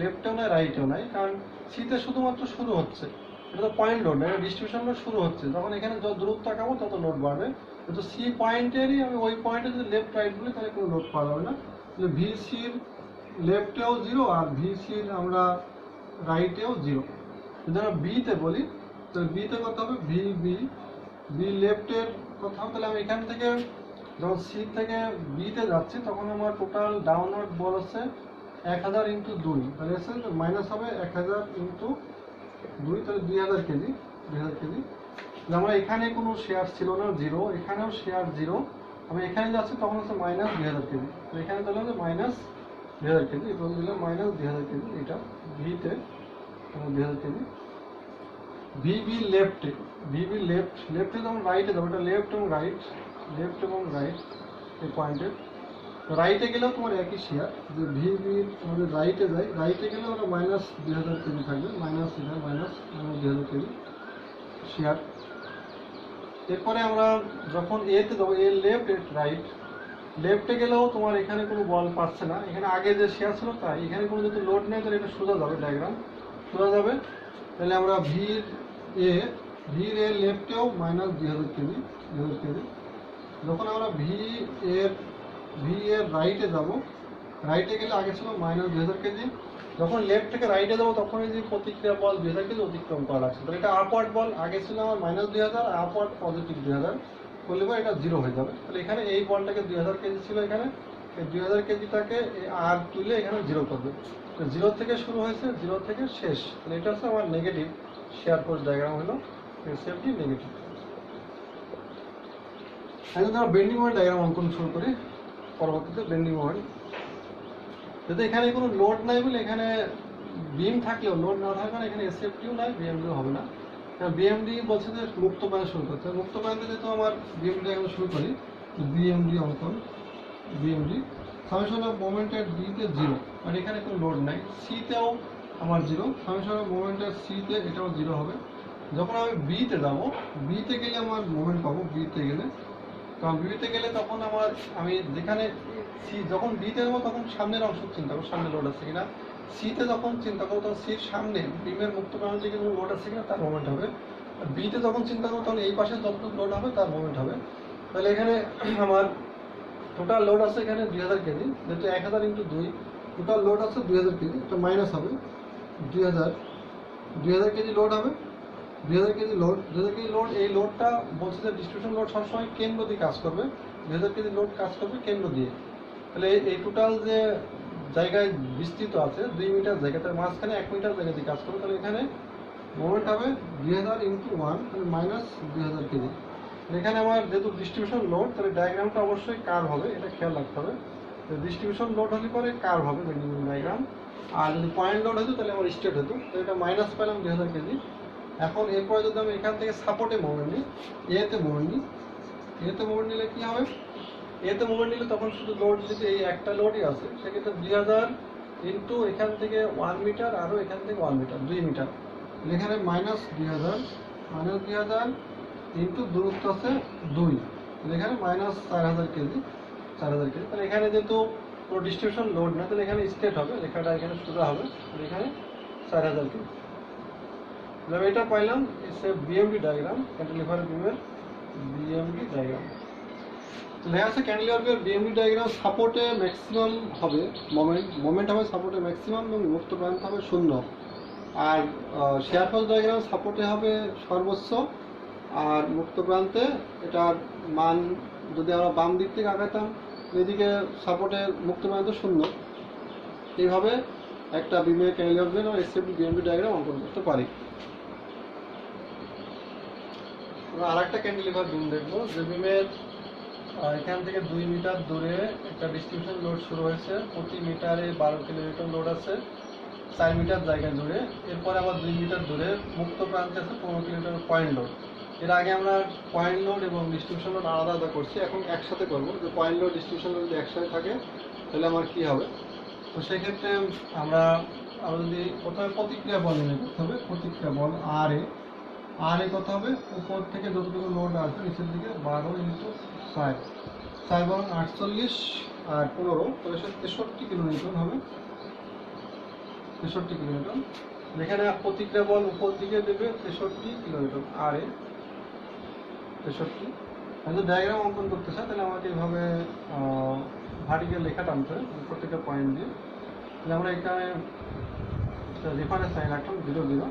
লেফটেও নাই রাইটেও নাই, কারণ সিতে শুধুমাত্র শুরু হচ্ছে, এটা তো পয়েন্ট লোড না, এটা ডিস্ট্রিবিউশন লোড শুরু হচ্ছে, যখন এখানে যত দূরত্ব আঁকাবো তত লোড বাড়বে। কিন্তু সি পয়েন্টেরই আমি ওই পয়েন্টে যদি লেফট রাইট বলি তাহলে কোনো লোড পাওয়া যাবে না। ভি সির লেফটেও জিরো আর ভি সির আমরা রাইটেও জিরো। যদি আমরা বিতে বলি তো বিতে কত হবে, ভি বি, বি লেফটের কথা হবে, তাহলে আমি এখান থেকে যখন সি থেকে বিতে যাচ্ছি তখন আমার টোটাল ডাউনওয়ার্ড বল হচ্ছে 1000 ইন্টু 2, তাহলে এসে মাইনাস হবে 1000 ইন্টু 2, তাহলে 2000 কেজি, 2000 কেজি। আমরা এখানে কোনো শেয়ার ছিল না, জিরো, এখানেও শেয়ার জিরো, আমি এখানে যাচ্ছি তখন হচ্ছে মাইনাস 2000 কেজি, এখানে তাহলে হচ্ছে মাইনাস 2000 কেজি, এবং দিলাম মাইনাস 2000 কেজি, এটা ভিতে 2000 কেজি। ভিবি লেফটে, ভিবি লেফটে যখন রাইটে যাবো, এটা লেফট এবং রাইট, লেফট এবং রাইট এই পয়েন্টে। রাইটে গেলেও তোমার একই শেয়ার, যে ভিবি আমাদের রাইটে যাই, রাইটে গেলে ওটা মাইনাস 2000 কেজি থাকবে, মাইনাস এটা মাইনাস 2000 কেজি শেয়ার। এরপরে আমরা যখন এতে যাবো, এ লেফট এ রাইট, লেফটে গেলেও তোমার এখানে কোনো বল পাচ্ছে না, এখানে আগে যে শেয়ার ছিল তাই, এখানে কোনো যদি লোড নেই তাহলে এটা সোজা যাবে, ডায়াগ্রাম সোজা যাবে। তাহলে আমরা ভির এ লেফটেও মাইনাস 2000 কেজি, 2000 কেজি। যখন আমরা ভি এর রাইটে যাব, রাইটে গেলে আগে ছিল মাইনাস 2000 কেজি, যখন লেফট থেকে রাইটে যাবো তখন এই যে প্রতিক্রিয়া বল 2000 কেজি অতিক্রম করা লাগছে, তাহলে এটা আপওয়ার্ড বল, আগে ছিল আমার মাইনাস 2000, আপওয়ার্ড পজিটিভ 2000 করলে পর এটা জিরো হয়ে যাবে। তাহলে এখানে এই বলটাকে 2000 কেজি ছিল, এখানে এই 2000 কেজিটাকে আর তুলে এখানে জিরো করবে, তো জিরো থেকে শুরু হয়েছে, জিরো থেকে শেষ, তাহলে এটা হচ্ছে আমার নেগেটিভ শেয়ার ফোর্স ডায়াগ্রাম হলো, সেফটি নেগেটিভ। এখন আমরা বেন্ডিং মোমেন্ট ডায়াগ্রাম অঙ্কন শুরু করি, পরবর্তীতে বেন্ডিং মোমেন্ট। যদি এখানে কোনো লোড নাই বলে এখানে বিম থাকলেও লোড না থাকার কারণে এখানে এসএফটিও নাই, বিএমডিও হবে না, কারণ বিএমডি বলছে যে মুক্ত প্রান্ত শুরু করতে, মুক্ত প্রান্তে যেহেতু আমার বিএমডি এখন শুরু করি, বিএমডি অঙ্কন, বিএমডি সামেশন অফ মোমেন্টের ডিতে জিরো, আর এখানে কোনো লোড নাই, সিতেও আমার জিরো, সামেশন অফ মোমেন্টের সিতে এটাও জিরো হবে। যখন আমি বিতে যাব, বিতে গেলে আমার মোমেন্ট পাবো, বিতে গেলে, কারণ বিতে গেলে তখন আমার আমি যেখানে সি যখন বিতে যাবো তখন সামনের অংশ চিন্তা করবো, সামনে লোড আছে কিনা, সিতে যখন চিন্তা করবো তখন সির সামনে বিমের মুক্ত প্রান্ত থেকে কোনো লোড আছে কিনা তার মোমেন্ট হবে, আর বিতে যখন চিন্তা করবো তখন এই পাশে যতটুকু লোড হবে তার মোমেন্ট হবে। তাহলে এখানে আমার টোটাল লোড আছে এখানে 2000 কেজি, যেহেতু 1000 ইন্টু 2, টোটাল লোড আছে 2000 কেজি, এটা মাইনাস হবে 2000 কেজি লোড হবে, 2000 কেজি লোড, 2000 কেজি লোড, এই লোডটা বলছে যে ডিস্ট্রিবিউশন লোড সবসময় কেন্দ্র দিয়ে কাজ করবে, 2000 কেজি লোড কাজ করবে কেন্দ্র দিয়ে। তাহলে এই টোটাল যে জায়গায় বিস্তৃত আছে 2 মিটার জায়গা, তার মাঝখানে 1 মিটার জায়গা দিয়ে কাজ করবে, তাহলে এখানে মোমেন্ট হবে 2000 ইন্টু 1, তাহলে মাইনাস 2000 কেজি। এখানে আমার যেহেতু ডিস্ট্রিবিউশন লোড, তাহলে ডায়াগ্রামটা অবশ্যই কার্ভ হবে, এটা খেয়াল রাখতে হবে, ডিস্ট্রিবিউশন লোড হলে পরে কার্ভ হবে বেন্ডিং ডায়াগ্রাম, আর যদি পয়েন্ট লোড হতো তাহলে আমার স্ট্রেট হতো, তো এটা মাইনাস পেলাম 2000 কেজি। এখন এরপরে যদি আমি এখান থেকে সাপোর্টে মোমেন্ট নিই, এতে মোমেন্ট নিলে কি হবে, এতে মোমেন্ট নিলে তখন শুধু লোড যদি এই একটা লোডই আছে, সেক্ষেত্রে 2000 ইন্টু এখান থেকে 1 মিটার, আরও এখান থেকে 1 মিটার, 2 মিটার, এখানে মাইনাস 2000 ইন্টু দূরত্ব আছে 2, এখানে মাইনাস 4000 কেজি, 4000 কেজি। তাহলে এখানে যেহেতু কোনো ডিস্ট্রিবিউশন লোড না, তাহলে এখানে স্ট্রেট হবে, লেখাটা এখানে সোজা হবে, এখানে 4000 কেজি। তাহলে এটা পাইলাম বিএমডি ডায়াগ্রাম, ক্যান্টিলিভার বিমের বিএমডি ডায়াগ্রাম। লেখা আছে ক্যান্টিলিভার বিমের বিএমডি ডায়াগ্রাম, সাপোর্টে ম্যাক্সিমাম হবে মোমেন্ট হবে সাপোর্টে ম্যাক্সিমাম, এবং মুক্ত প্রান্ত হবে 0। আর শেয়ার ফোর্স ডায়াগ্রাম সাপোর্টে হবে সর্বোচ্চ, আর মুক্ত প্রান্তে এটার মান যদি আমরা বাম দিক থেকে আগাতাম, এদিকে সাপোর্টের মুক্ত প্রান্ত 0। এইভাবে একটা বিমের ক্যান্টিলিভার বিম আর এসএফডি বিএমডি ডায়াগ্রাম অঙ্কন করতে পারি। আর একটা ক্যান্টিলিভার বিম দেখবো, যে বিমের এখান থেকে 2 মিটার দূরে একটা ডিস্ট্রিবিউশন লোড শুরু হয়েছে, প্রতি মিটারে 12 কিলোমিটার লোড আছে 4 মিটার জায়গা জুড়ে, এরপরে আবার 2 মিটার দূরে মুক্ত প্রান্তে আছে 15 কিলোমিটার পয়েন্ট লোড। এর আগে আমরা পয়েন্ট লোড এবং ডিস্ট্রিবিউশন লোড আলাদা আলাদা করছি, এখন একসাথে করবো, যে পয়েন্ট লোড ডিস্ট্রিবিউশন লোড যদি একসাথে থাকে তাহলে আমার কি হবে, তো সেক্ষেত্রে আমরা যদি প্রথমে প্রতিক্রিয়া বল নির্ণয় করতে হবে। প্রতিক্রিয়া বল আর এ কত হবে, উপর থেকে যতটুকু লোড আসবে নিচের দিকে 12 ইন্টু 60, 4 বরং 48 আর 15, তাহলে 63 কিলোনিউটন হবে। 63 কিলোনিউটন। যেখানে প্রতিক্রিয়া বল উপর দিকে দেবে 63 কিলোনিউটন, আর এ 63। আমি যদি ডায়াগ্রাম অঙ্কন করতে চাই তাহলে আমাকে এইভাবে ভার্টিক্যাল লেখা টানতে হবে প্রত্যেকটা পয়েন্ট দিয়ে। তাহলে আমরা এখানে রেফারেন্স লাইন রাখলাম 0 0।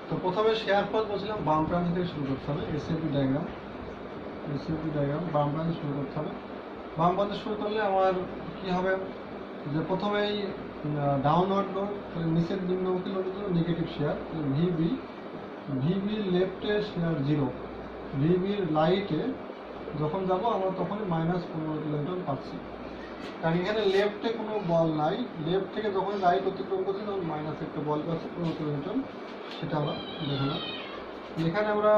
তো প্রথমে শেয়ার ফোর্স বলছিলাম বাম প্রান্ত থেকে শুরু করতে হবে। এসএফবি ডায়াগ্রাম বাম প্রান্ত শুরু করতে হবে। বাম প্রান্ত শুরু করলে আমার কি হবে, যে প্রথমেই ডাউনওয়ার্ড লোড, নিচের নিম্নমুখী লোডের জন্য নেগেটিভ শেয়ার, ভিবি লেফটে শেয়ার 0, ভিবির রাইটে যখন যাব আমরা তখনই -15 কিলোনিউটন পাচ্ছি, কারণ এখানে লেফটে কোনো বল নাই। লেফট থেকে যখন রাইট অতিক্রম করছি তখন মাইনাস একটা বল পাচ্ছি 15 কিলোনিউটন, সেটা আমরা দেখালাম। এখানে আমরা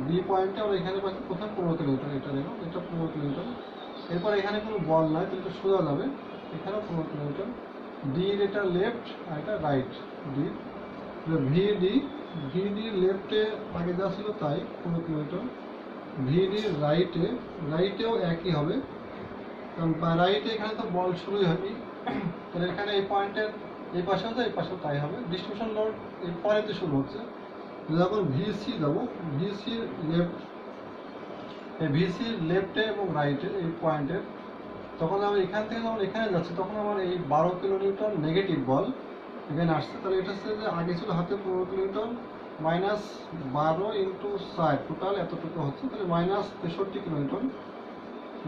বি পয়েন্টে আমরা এখানে পাচ্ছি প্রথমে 15 কিলোমিটার, এটা দেখো এটা 15 কিলোমিটার। এরপর এখানে কোনো বল নাই, তাহলে এটা সোজা যাবে, এখানেও 15 কিলোমিটার। ডির এটা লেফট আর এটা রাইট, ডি ভিডি লেফটে আগে যা ছিল তাই 15 কিলোমিটার। ভিডি রাইটেও একই হবে, কারণ রাইটে এখানে তো বল শুরুই হয়নি, তাহলে এখানে এই পয়েন্টের এই পাশেও তো এই পাশেও তাই হবে। ডিস্ট্রিবিউশন লোড এই পরেতে শুরু হচ্ছে। যখন ভিসি যাব, ভিসির লেফটে এবং রাইটে এই পয়েন্টের, তখন আমি এখান থেকে যখন এখানে যাচ্ছি তখন আমার এই 12 কিলোনিউটন নেগেটিভ বল এখানে আসছে। তাহলে এটা হচ্ছে যে আগে ছিল হাতে 15 কিলোনিউটন, -12 ইন্টু 60, টোটাল এতটুকু হচ্ছে, তাহলে -63 কিলোনিউটন।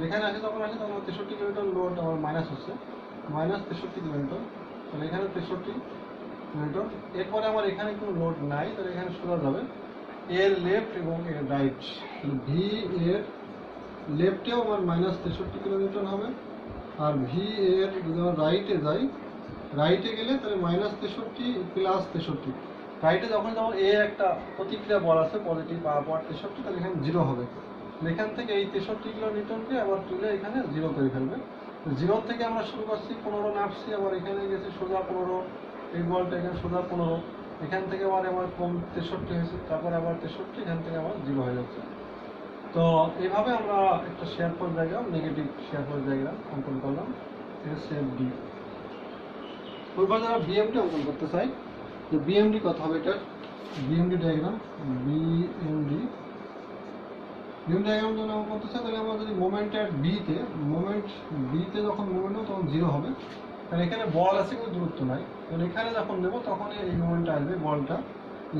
যেখানে আসে তখন 63 কিলোমিটার লোড আমার মাইনাস হচ্ছে, -63 কিলোমিটার। তাহলে এখানে 63 কিলোমিটার। এরপরে আমার এখানে কোনো লোড নাই, তাহলে এখানে সোজা যাবে এর লেফট এবং এর রাইট। ভি এর লেফটেও আমার -63 কিলোমিটার হবে, আর ভি এর যদি আমার রাইটে যাই, রাইটে গেলে তাহলে -63 প্লাস 63। রাইটে যখন যেমন এ একটা প্রতিক্রিয়া বল আছে পজিটিভ বা আবার 63, তাহলে এখানে 0 হবে। এখান থেকে এই 63 কিলোনিউটনকে আবার তুলে এখানে 0 করে ফেলবে। 0 থেকে আমরা শুরু করছি, 15 নামছি, আবার এখানে গেছি সোজা 15, এই বলটা এখানে সোজা 15, এখান থেকে আমার কম 63 হয়েছে, তারপর আবার 63, এখান থেকে আবার 0 হয়ে যাচ্ছে। তো এইভাবে আমরা একটা share force diagram, negative share force diagram অঙ্কন করলাম। এসএফডি। এরপর যারা বিএমডি অঙ্কন করতে চাই, তো বিএমডি কত হবে, এটা বিএমডি ডায়াগ্রাম, বিএমডি ডায়াগ্রাম যখন আমরা করতে চাই, তাহলে আমরা যদি মোমেন্টের বিতে যখন মোমেন্ট হবে তখন 0 হবে, কারণ এখানে বল আছে কিন্তু দূরত্ব নাই। কারণ এখানে যখন নেব তখন এই মোমেন্টটা আসবে বলটা।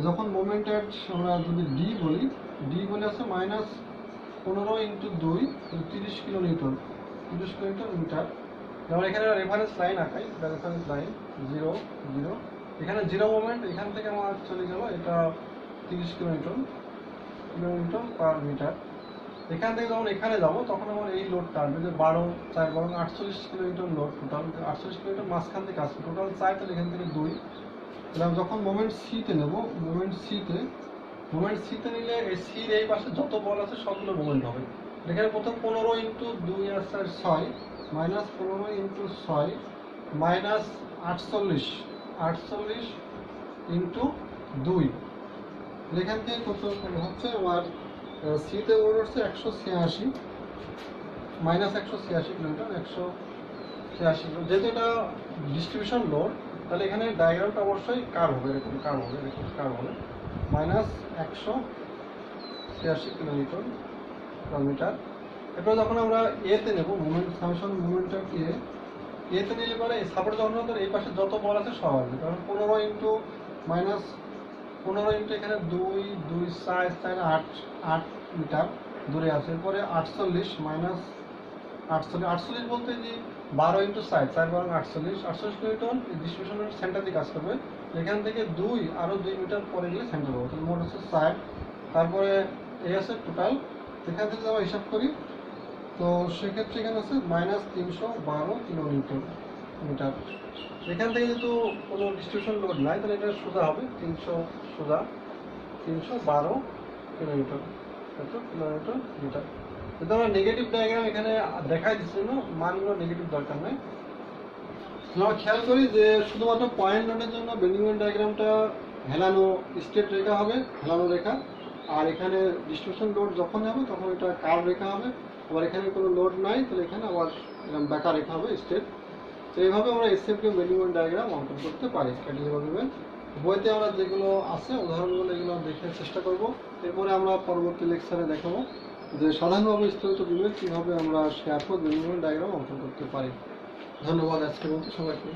যখন মোমেন্টের আমরা যদি ডি বলে আছে -15 ইন্টু 2, 30 কিলোনিউটন, 30 কিলোমিটার মিটার। যেমন এখানে রেফারেন্স লাইন আঁকাই, রেফারেন্স লাইন 0 0, এখানে 0 মোমেন্ট, এখান থেকে আমার চলে গেল এটা 30 কিলোমিটার পার মিটার। এখান থেকে যখন এখানে যাবো তখন আমার এই লোডটা আসবে যে 12 4 বরং 48 কিলোমিটার লোড, টোটাল 48 কিলোমিটার মাঝখান থেকে আসবে, টোটাল 4, তাহলে এখান থেকে 2। তাহলে আমি যখন মোমেন্ট সিতে নেব, মোমেন্ট সিতে নিলে এই সির এই পাশে যত বল আছে সবগুলো মোমেন্ট হবে। এখানে প্রথম 15 ইন্টু 2 আর 4 6, -15 ইন্টু 6 -48 ইন্টু 2। এখান থেকে কত হচ্ছে আমার সিতে মোমেন্ট হচ্ছে 186, -186 কিলোমিটার, 186 কিলো। যেহেতু এটা ডিস্ট্রিবিউশন লোড, তাহলে এখানে ডায়াগ্রামটা অবশ্যই কার্ভ হবে, এরকম কার্ভ হবে -186 কিলোমিটার পার মিটার। এরপর যখন আমরা এতে নেব, মোমেন্ট সামেশন মোমেন্টাম এতে নিলে পরে সাপোর্ট যখন হবে এই পাশে যত বল আছে সব আসবে, কারণ 15 ইন্টু এখানে 2 2 4 4 8 মিটার দূরে আছে। এরপরে 48 48 বলতে যে 12 ইন্টু 4 4 বরং 48 কিলোমিটার ডিস্ট্রিবিউশনের সেন্টার দিয়ে কাজ করবে। এখান থেকে 2 আরো 2 মিটার পরে গেলে সেন্টার হবে, তাহলে মোট হচ্ছে 4। তারপরে এই আছে টোটাল, এখান থেকে আমরা হিসাব করি, তো সেক্ষেত্রে এখানে আছে -312 কিলোমিটার মিটার। এখান থেকে যেহেতু কোনো ডিস্ট্রিবিউশন লোড নাই, তাহলে এটা সোজা হবে 312 কিলোমিটার মিটার। কিন্তু আমরা নেগেটিভ ডায়াগ্রাম এখানে দেখাই দিচ্ছি না, মানগুলো নেগেটিভ দরকার নেই। আমরা খেয়াল করি যে শুধুমাত্র পয়েন্ট লোডের জন্য বেন্ডিং মোমেন্ট ডায়াগ্রামটা হেলানো স্ট্রেট রেখা হবে, হেলানো রেখা। আর এখানে ডিস্ট্রিবিউশন লোড যখন হবে তখন এটা কার্ভ রেখা হবে। আবার এখানে কোনো লোড নাই তাহলে এখানে আবার এরকম বেঁকা রেখা হবে স্ট্রেট। তো এইভাবে আমরা এসএফকে বেন্ডিং মোমেন্ট ডায়াগ্রাম অঙ্কন করতে পারি ক্যান্টিলিভারভাবে। বইতে আমরা যেগুলো আছে উদাহরণগুলো এগুলো দেখে চেষ্টা করব। এরপরে আমরা পরবর্তী লেকচারে দেখাবো যে সাধারণভাবে স্থিত বিমের কীভাবে আমরা শ্যাফট বেন্ডিং মোমেন্ট ডায়াগ্রাম অঙ্কন করতে পারি। ধন্যবাদ আজকের মতো সবাইকে।